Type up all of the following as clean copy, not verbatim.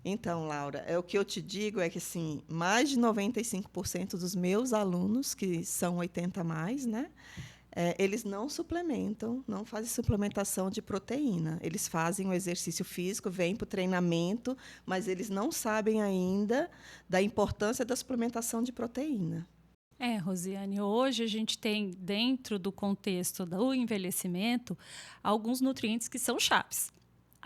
Então, Laura, o que eu te digo é que assim, mais de 95% dos meus alunos, que são 80 a mais, né, eles não suplementam, não fazem suplementação de proteína. Eles fazem o exercício físico, vêm para o treinamento, mas eles não sabem ainda da importância da suplementação de proteína. Rosiane, hoje a gente tem, dentro do contexto do envelhecimento, alguns nutrientes que são chaves.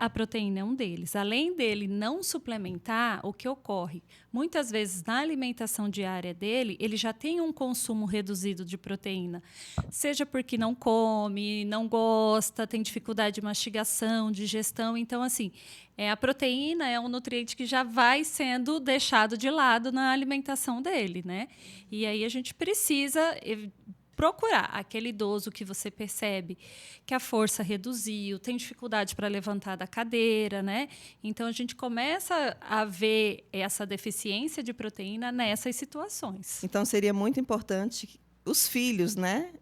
A proteína é um deles. Além dele não suplementar, o que ocorre? Muitas vezes na alimentação diária dele, ele já tem um consumo reduzido de proteína. Seja porque não come, não gosta, tem dificuldade de mastigação, digestão. Então, assim, a proteína é um nutriente que já vai sendo deixado de lado na alimentação dele, né? E aí a gente precisa procurar aquele idoso que você percebe que a força reduziu, tem dificuldade para levantar da cadeira, né? Então a gente começa a ver essa deficiência de proteína nessas situações. Então, seria muito importante que os filhos, né,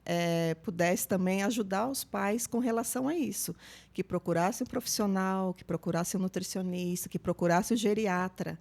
pudessem também ajudar os pais com relação a isso, que procurasse um profissional, que procurasse um nutricionista, que procurasse o geriatra,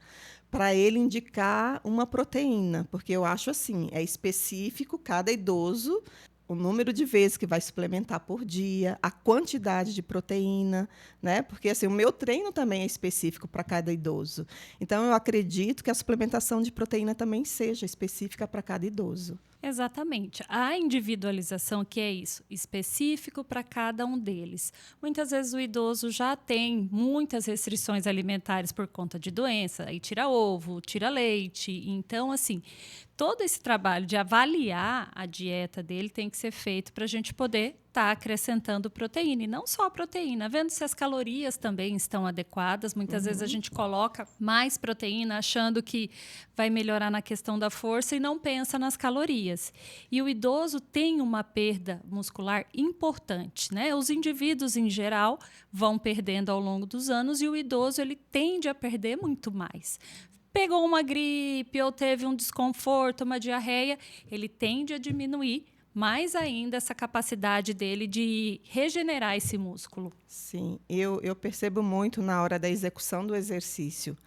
para ele indicar uma proteína, porque eu acho assim, é específico cada idoso o número de vezes que vai suplementar por dia, a quantidade de proteína, né? Porque assim, o meu treino também é específico para cada idoso. Então eu acredito que a suplementação de proteína também seja específica para cada idoso. Exatamente. A individualização, que é isso, específico para cada um deles. Muitas vezes o idoso já tem muitas restrições alimentares por conta de doença, aí tira ovo, tira leite. Então, assim, todo esse trabalho de avaliar a dieta dele tem que ser feito para a gente poder estar acrescentando proteína. E não só a proteína, vendo se as calorias também estão adequadas. Muitas vezes a gente coloca mais proteína achando que vai melhorar na questão da força e não pensa nas calorias. E o idoso tem uma perda muscular importante, né? Os indivíduos em geral vão perdendo ao longo dos anos e o idoso ele tende a perder muito mais. Pegou uma gripe ou teve um desconforto, uma diarreia, ele tende a diminuir mais ainda essa capacidade dele de regenerar esse músculo. Sim, eu percebo muito na hora da execução do exercício.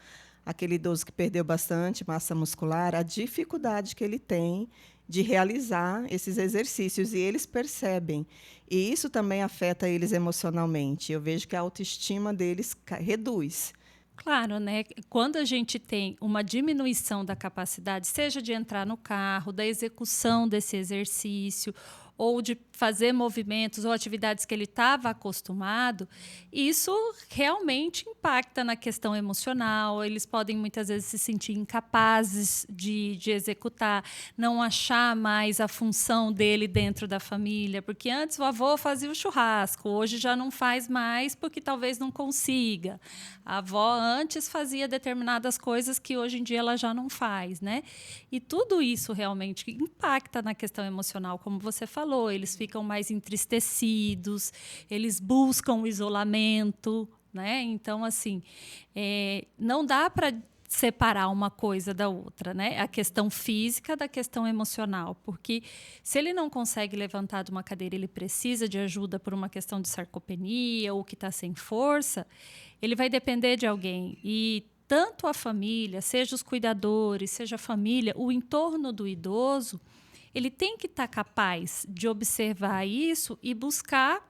Aquele idoso que perdeu bastante massa muscular, a dificuldade que ele tem de realizar esses exercícios e eles percebem. E isso também afeta eles emocionalmente. Eu vejo que a autoestima deles reduz. Claro, né? Quando a gente tem uma diminuição da capacidade, seja de entrar no carro, da execução desse exercício, ou de fazer movimentos ou atividades que ele estava acostumado, isso realmente impacta na questão emocional. Eles podem muitas vezes se sentir incapazes de executar, não achar mais a função dele dentro da família, porque antes o avô fazia o churrasco, hoje já não faz mais porque talvez não consiga. A avó antes fazia determinadas coisas que hoje em dia ela já não faz, né? E tudo isso realmente impacta na questão emocional, como você falou, eles ficam mais entristecidos, eles buscam o isolamento, né? Então, assim, não dá para separar uma coisa da outra, né? A questão física da questão emocional, porque se ele não consegue levantar de uma cadeira, ele precisa de ajuda por uma questão de sarcopenia ou que está sem força, ele vai depender de alguém e tanto a família, seja os cuidadores, seja a família, o entorno do idoso, ele tem que estar capaz de observar isso e buscar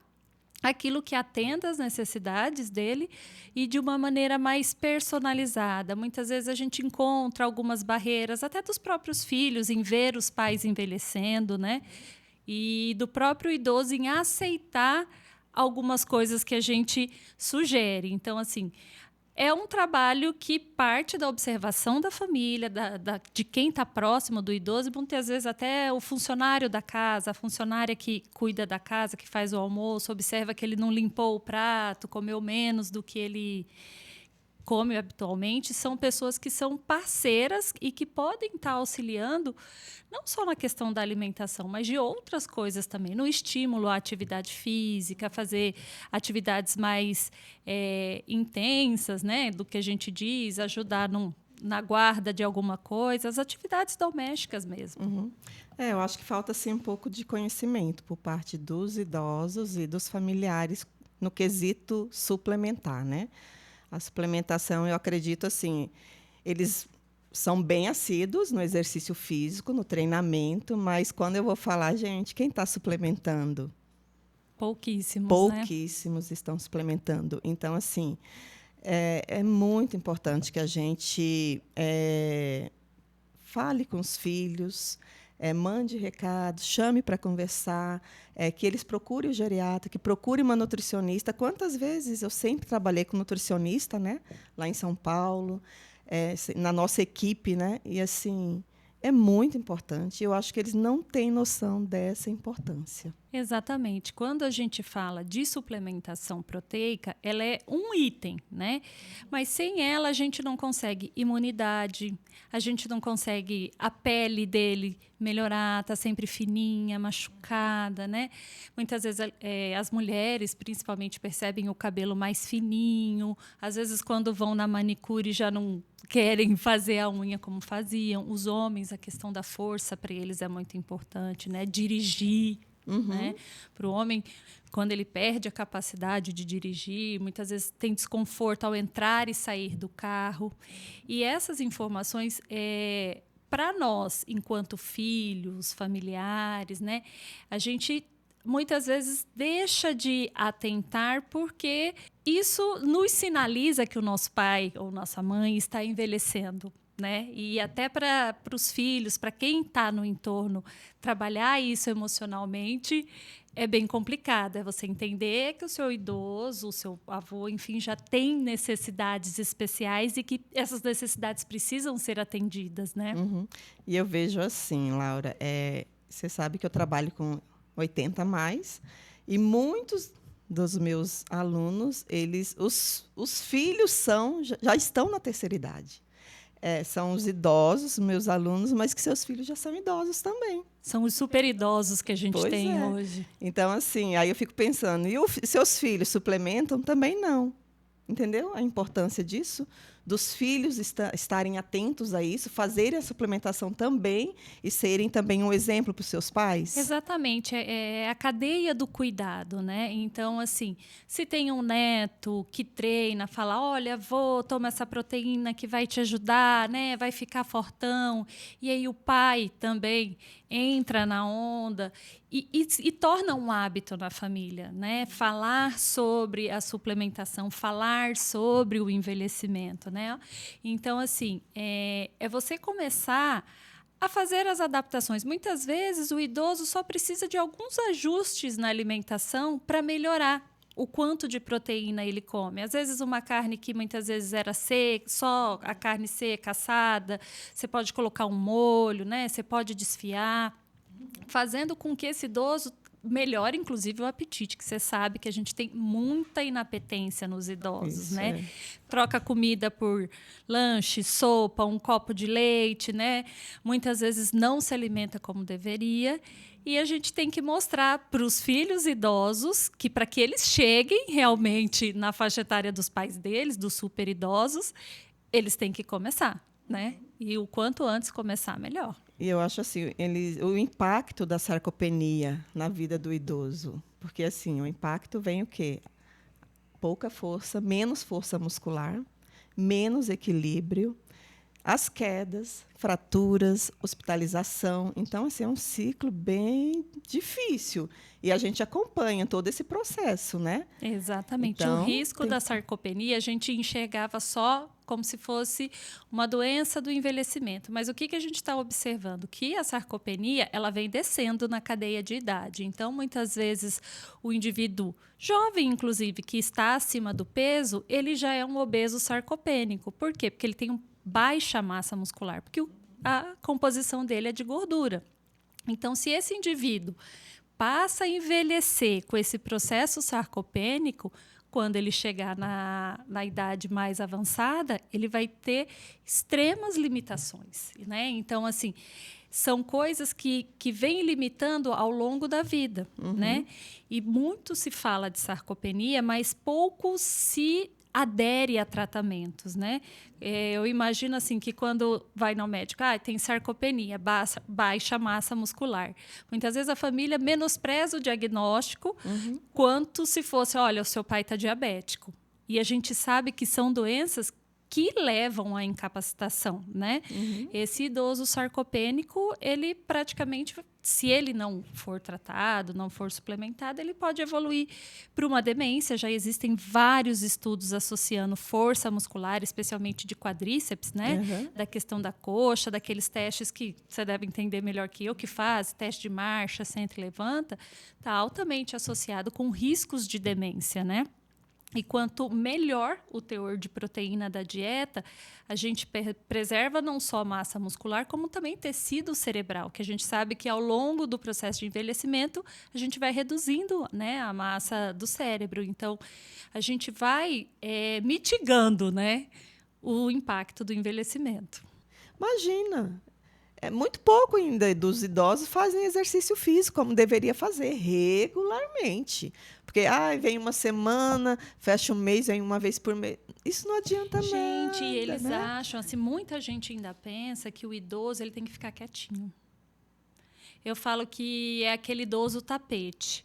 aquilo que atenda às necessidades dele e de uma maneira mais personalizada. Muitas vezes a gente encontra algumas barreiras, até dos próprios filhos, em ver os pais envelhecendo, né? E do próprio idoso em aceitar algumas coisas que a gente sugere. Então, assim, é um trabalho que parte da observação da família, de quem está próximo do idoso, e muitas vezes até o funcionário da casa, a funcionária que cuida da casa, que faz o almoço, observa que ele não limpou o prato, comeu menos do que ele come habitualmente, são pessoas que são parceiras e que podem estar auxiliando não só na questão da alimentação, mas de outras coisas também, no estímulo à atividade física, fazer atividades mais intensas, né, do que a gente diz, ajudar na guarda de alguma coisa, as atividades domésticas mesmo. Uhum. Eu acho que falta sim um pouco de conhecimento por parte dos idosos e dos familiares no quesito suplementar, né? A suplementação, eu acredito assim, eles são bem assíduos no exercício físico, no treinamento, mas quando eu vou falar, gente, quem está suplementando? Pouquíssimos, né? Pouquíssimos estão suplementando. Então, assim, é muito importante que a gente fale com os filhos, mande recados, chame para conversar, que eles procurem o geriatra, que procurem uma nutricionista. Quantas vezes eu sempre trabalhei com nutricionista, né? Lá em São Paulo, na nossa equipe, né? E assim, é muito importante. Eu acho que eles não têm noção dessa importância. Exatamente. Quando a gente fala de suplementação proteica, ela é um item, né? Mas sem ela a gente não consegue imunidade, a gente não consegue a pele dele melhorar, tá sempre fininha, machucada, né? Muitas vezes as mulheres, principalmente, percebem o cabelo mais fininho. Às vezes, quando vão na manicure, já não querem fazer a unha como faziam. Os homens, a questão da força para eles é muito importante, né? Dirigir. Né? Para o homem, quando ele perde a capacidade de dirigir, muitas vezes tem desconforto ao entrar e sair do carro. E essas informações, para nós, enquanto filhos, familiares, né, a gente muitas vezes deixa de atentar porque isso nos sinaliza que o nosso pai ou nossa mãe está envelhecendo. Né? E até para os filhos, para quem está no entorno, trabalhar isso emocionalmente é bem complicado. É você entender que o seu idoso, o seu avô, enfim, já tem necessidades especiais e que essas necessidades precisam ser atendidas, né? E eu vejo assim, Laura, você sabe que eu trabalho com 80 a mais e muitos dos meus alunos, os filhos já estão na terceira idade. São os idosos, meus alunos, mas que seus filhos já são idosos também. São os super idosos que a gente tem hoje. Então, assim, aí eu fico pensando, e seus filhos suplementam? Também não. Entendeu a importância disso? Dos filhos estarem atentos a isso, fazerem a suplementação também e serem também um exemplo para os seus pais? Exatamente, é a cadeia do cuidado, né? Então, assim, se tem um neto que treina, fala, olha, vô, toma essa proteína que vai te ajudar, né? Vai ficar fortão. E aí o pai também entra na onda e torna um hábito na família, né? Falar sobre a suplementação, falar sobre o envelhecimento, né? Então, assim, é você começar a fazer as adaptações. Muitas vezes o idoso só precisa de alguns ajustes na alimentação para melhorar o quanto de proteína ele come. Às vezes uma carne que muitas vezes era seca, só a carne seca, assada, você pode colocar um molho, né? Você pode desfiar, fazendo com que esse idoso melhora, inclusive, o apetite, que você sabe que a gente tem muita inapetência nos idosos, Isso, né? Troca comida por lanche, sopa, um copo de leite, né? Muitas vezes não se alimenta como deveria. E a gente tem que mostrar para os filhos idosos que, para que eles cheguem realmente na faixa etária dos pais deles, dos super idosos, eles têm que começar, né? E o quanto antes começar, melhor. E eu acho assim, o impacto da sarcopenia na vida do idoso, porque assim, o impacto vem o quê? Pouca força, menos força muscular, menos equilíbrio, as quedas, fraturas, hospitalização. Então, assim, é um ciclo bem difícil. E a gente acompanha todo esse processo, né? Exatamente. Então, o risco da sarcopenia a gente enxergava só como se fosse uma doença do envelhecimento. Mas o que a gente está observando? Que a sarcopenia ela vem descendo na cadeia de idade. Então, muitas vezes, o indivíduo jovem, inclusive, que está acima do peso, ele já é um obeso sarcopênico. Por quê? Porque ele tem baixa massa muscular, porque a composição dele é de gordura. Então, se esse indivíduo passa a envelhecer com esse processo sarcopênico, quando ele chegar na idade mais avançada, ele vai ter extremas limitações, né? Então, assim, são coisas que vêm limitando ao longo da vida, né? E muito se fala de sarcopenia, mas pouco se adere a tratamentos, né? Eu imagino assim que quando vai no médico, tem sarcopenia, baixa massa muscular. Muitas vezes a família menospreza o diagnóstico, quanto se fosse, olha, o seu pai está diabético. E a gente sabe que são doenças que levam à incapacitação, né? Esse idoso sarcopênico, ele praticamente, se ele não for tratado, não for suplementado, ele pode evoluir para uma demência. Já existem vários estudos associando força muscular, especialmente de quadríceps, né? Da questão da coxa, daqueles testes que você deve entender melhor que eu, que faz, teste de marcha, senta e levanta, está altamente associado com riscos de demência, né? E quanto melhor o teor de proteína da dieta, a gente preserva não só massa muscular, como também tecido cerebral, que a gente sabe que ao longo do processo de envelhecimento, a gente vai reduzindo, né, a massa do cérebro. Então, a gente vai mitigando, né, o impacto do envelhecimento. Imagina, muito pouco ainda dos idosos fazem exercício físico, como deveria fazer regularmente. Porque vem uma semana, fecha um mês, vem uma vez por mês. Isso não adianta nada. Gente, eles acham, assim, muita gente ainda pensa que o idoso ele tem que ficar quietinho. Eu falo que é aquele idoso tapete.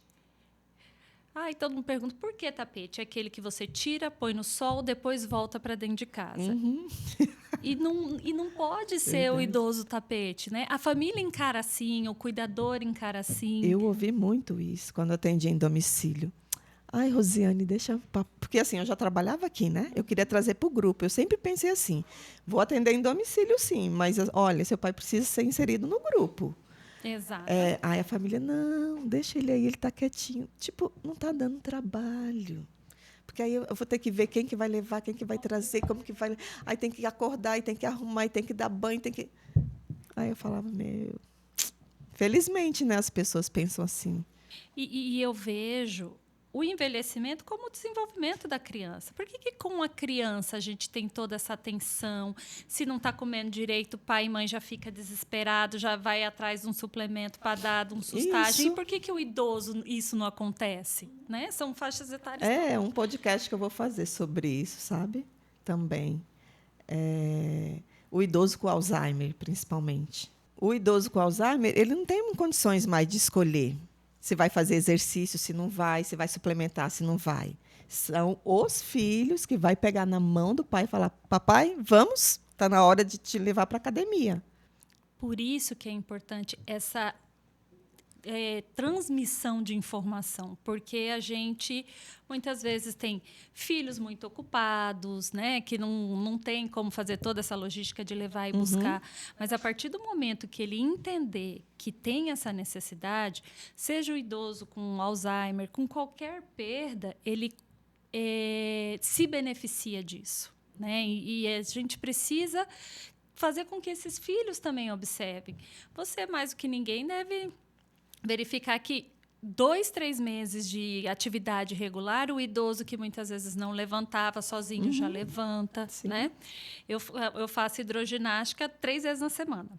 E todo mundo pergunta, por que tapete? É aquele que você tira, põe no sol, depois volta para dentro de casa. E não pode ser o idoso tapete, né? A família encara assim, o cuidador encara assim. Eu ouvi muito isso quando atendi em domicílio. Ai, Rosiane, deixa... Porque assim, eu já trabalhava aqui, né? Eu queria trazer para o grupo. Eu sempre pensei assim, vou atender em domicílio, sim, mas, olha, seu pai precisa ser inserido no grupo. Exato. Aí a família, não, deixa ele aí, ele está quietinho. Tipo, não está dando trabalho. Porque aí eu vou ter que ver quem que vai levar, quem que vai trazer, como que vai... Aí tem que acordar, aí tem que arrumar, aí tem que dar banho, tem que... Aí eu falava, felizmente, né, as pessoas pensam assim. E eu vejo o envelhecimento como o desenvolvimento da criança. Por que com a criança a gente tem toda essa atenção? Se não está comendo direito, pai e mãe já fica desesperado, já vai atrás de um suplemento para dar um sustagem. E por que o idoso isso não acontece? Né? São faixas etárias. Um podcast que eu vou fazer sobre isso, sabe? Também. O idoso com Alzheimer, principalmente. O idoso com Alzheimer, ele não tem condições mais de escolher se vai fazer exercício, se não vai, se vai suplementar, se não vai. São os filhos que vai pegar na mão do pai e falar, papai, vamos, está na hora de te levar para a academia. Por isso que é importante essa transmissão de informação, porque a gente muitas vezes tem filhos muito ocupados, né, que não tem como fazer toda essa logística de levar e buscar, mas a partir do momento que ele entender que tem essa necessidade, seja o idoso com Alzheimer, com qualquer perda, ele se beneficia disso, né, e a gente precisa fazer com que esses filhos também observem. Você, mais do que ninguém, deve verificar que 2, 3 meses de atividade regular, o idoso que muitas vezes não levantava sozinho já levanta, né? Eu faço hidroginástica 3 vezes na semana.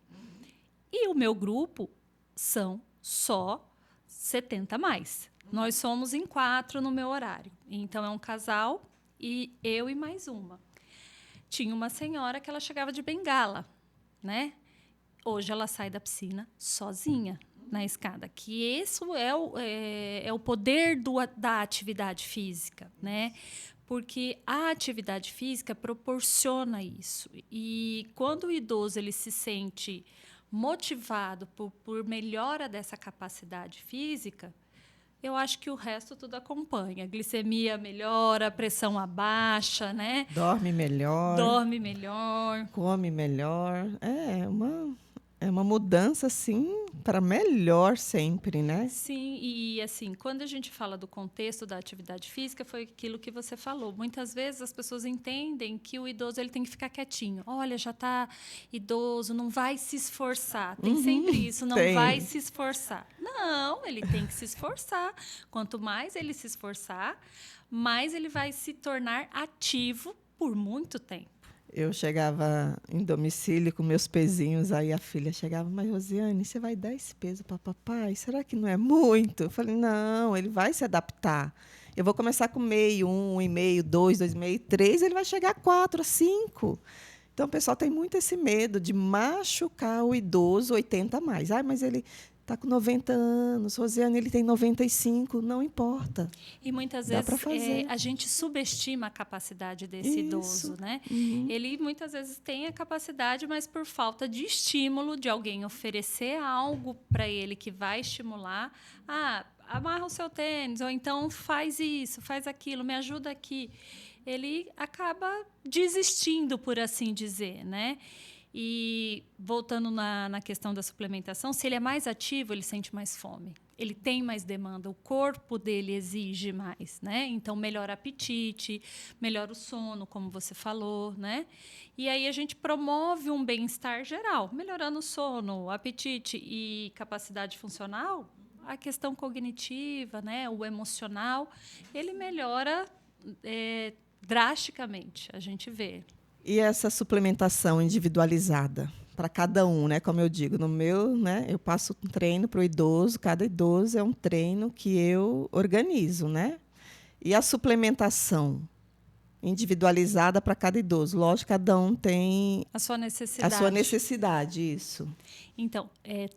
E o meu grupo são só 70 mais. Nós somos em 4 no meu horário. Então, é um casal e eu e mais uma. Tinha uma senhora que ela chegava de bengala, né? Hoje ela sai da piscina sozinha na escada, que isso é o poder da atividade física, né? Porque a atividade física proporciona isso. E quando o idoso ele se sente motivado por melhora dessa capacidade física, eu acho que o resto tudo acompanha. A glicemia melhora, a pressão abaixa, né? Dorme melhor. Come melhor. É uma mudança, assim, para melhor sempre, né? Sim, e assim, quando a gente fala do contexto da atividade física, foi aquilo que você falou. Muitas vezes as pessoas entendem que o idoso ele tem que ficar quietinho. Olha, já está idoso, não vai se esforçar. Tem sempre isso, não vai se esforçar. Não, ele tem que se esforçar. Quanto mais ele se esforçar, mais ele vai se tornar ativo por muito tempo. Eu chegava em domicílio com meus pezinhos, aí a filha chegava, mas Rosiane, você vai dar esse peso para papai? Será que não é muito? Eu falei, não, ele vai se adaptar. Eu vou começar com meio, 1,5, 2, 2,5, 3, ele vai chegar a 4, a 5. Então, o pessoal tem muito esse medo de machucar o idoso 80 a mais. Mas ele está com 90 anos, Rosiane, ele tem 95, não importa. E muitas Dá para vezes fazer. a gente subestima a capacidade desse idoso, né? Ele muitas vezes tem a capacidade, mas por falta de estímulo, de alguém oferecer algo para ele que vai estimular. Amarra o seu tênis, ou então faz isso, faz aquilo, me ajuda aqui. Ele acaba desistindo, por assim dizer, né? E voltando na questão da suplementação, se ele é mais ativo, ele sente mais fome. Ele tem mais demanda, o corpo dele exige mais, né? Então, melhora o apetite, melhora o sono, como você falou, né? E aí a gente promove um bem-estar geral, melhorando o sono, o apetite e capacidade funcional, a questão cognitiva, né? O emocional, ele melhora drasticamente, a gente vê. E essa suplementação individualizada para cada um, né? Como eu digo, no meu, né? Eu passo um treino para o idoso, cada idoso é um treino que eu organizo, né? E a suplementação individualizada para cada idoso, lógico, cada um tem a sua necessidade. A sua necessidade, isso. Então,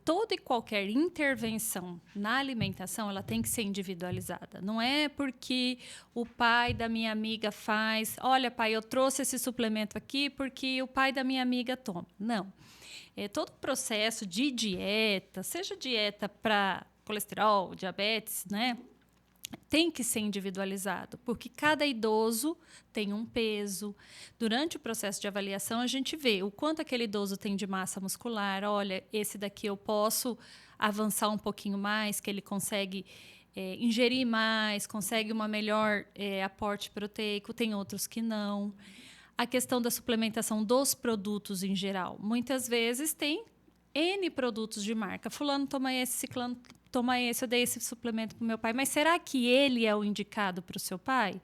toda e qualquer intervenção na alimentação, ela tem que ser individualizada. Não é porque o pai da minha amiga faz, olha, pai, eu trouxe esse suplemento aqui porque o pai da minha amiga toma. Não. Todo o processo de dieta, seja dieta para colesterol, diabetes, né? Tem que ser individualizado, porque cada idoso tem um peso. Durante o processo de avaliação, a gente vê o quanto aquele idoso tem de massa muscular. Olha, esse daqui eu posso avançar um pouquinho mais, que ele consegue ingerir mais, consegue uma melhor aporte proteico, tem outros que não. A questão da suplementação dos produtos em geral. Muitas vezes tem N produtos de marca. Fulano toma esse, ciclano toma esse, eu dei esse suplemento para o meu pai. Mas será que ele é o indicado para o seu pai?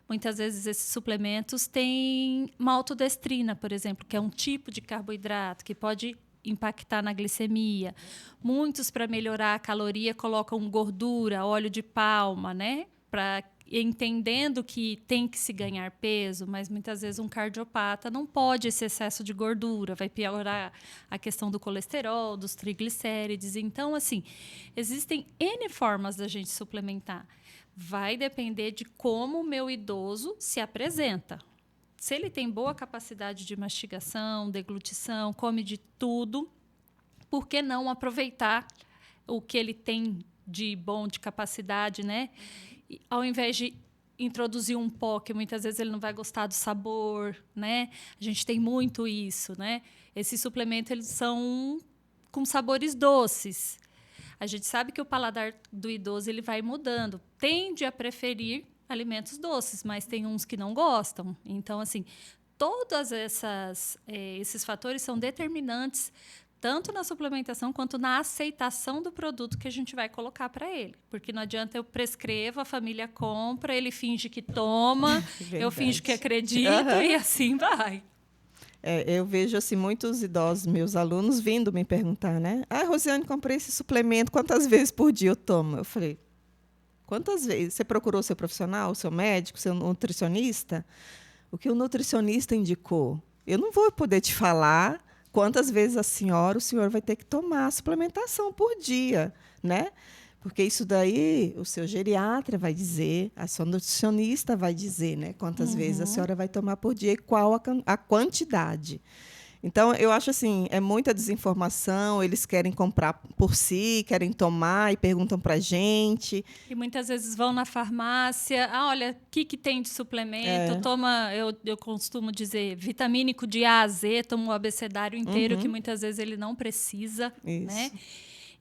Muitas vezes esses suplementos têm maltodestrina, por exemplo, que é um tipo de carboidrato que pode impactar na glicemia. Muitos, para melhorar a caloria, colocam gordura, óleo de palma, né? Entendendo que tem que se ganhar peso, mas muitas vezes um cardiopata não pode esse excesso de gordura, vai piorar a questão do colesterol, dos triglicérides. Então, assim, existem N formas da gente suplementar. Vai depender de como o meu idoso se apresenta. Se ele tem boa capacidade de mastigação, deglutição, come de tudo, por que não aproveitar o que ele tem de bom, de capacidade, né? Ao invés de introduzir um pó, que muitas vezes ele não vai gostar do sabor, né? A gente tem muito isso, né? Esses suplementos, eles são com sabores doces. A gente sabe que o paladar do idoso ele vai mudando. Tende a preferir alimentos doces, mas tem uns que não gostam. Então, assim, todos esses fatores são determinantes tanto na suplementação quanto na aceitação do produto que a gente vai colocar para ele. Porque não adianta eu prescrevo, a família compra, ele finge que toma, eu finjo que acredito e assim vai. Eu vejo assim, muitos idosos, meus alunos, vindo me perguntar, né? Rosiane, comprei esse suplemento, quantas vezes por dia eu tomo? Eu falei, quantas vezes? Você procurou seu profissional, seu médico, seu nutricionista? O que o nutricionista indicou? Eu não vou poder te falar quantas vezes o senhor vai ter que tomar a suplementação por dia, né? Porque isso daí o seu geriatra vai dizer, a sua nutricionista vai dizer, né? Quantas vezes a senhora vai tomar por dia e qual a quantidade. Então, eu acho assim, é muita desinformação, eles querem comprar por si, querem tomar e perguntam para a gente. E muitas vezes vão na farmácia, olha, o que tem de suplemento? Toma, eu costumo dizer, vitamínico de A a Z, toma o abecedário inteiro, que muitas vezes ele não precisa, né?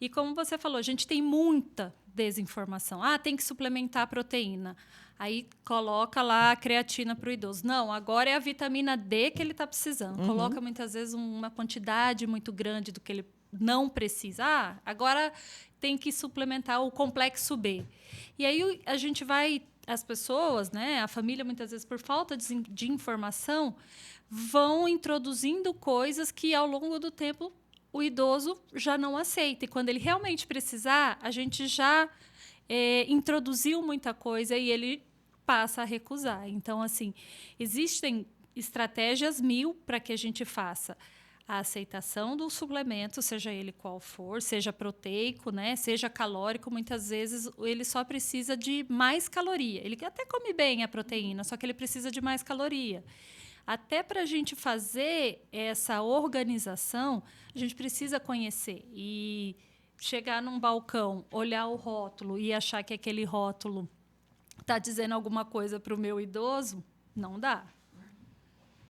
E como você falou, a gente tem muita desinformação. Tem que suplementar a proteína. Aí coloca lá a creatina para o idoso. Não, agora é a vitamina D que ele está precisando. Coloca muitas vezes uma quantidade muito grande do que ele não precisa. Agora tem que suplementar o complexo B. E aí a gente vai, as pessoas, né, a família muitas vezes por falta de informação, vão introduzindo coisas que ao longo do tempo o idoso já não aceita. E quando ele realmente precisar, a gente já introduziu muita coisa e ele passa a recusar. Então, assim, existem estratégias 1000 para que a gente faça a aceitação do suplemento, seja ele qual for, seja proteico, né, seja calórico, muitas vezes ele só precisa de mais caloria. Ele até come bem a proteína, só que ele precisa de mais caloria. Até para a gente fazer essa organização, a gente precisa conhecer. E chegar num balcão, olhar o rótulo e achar que aquele rótulo está dizendo alguma coisa para o meu idoso, não dá.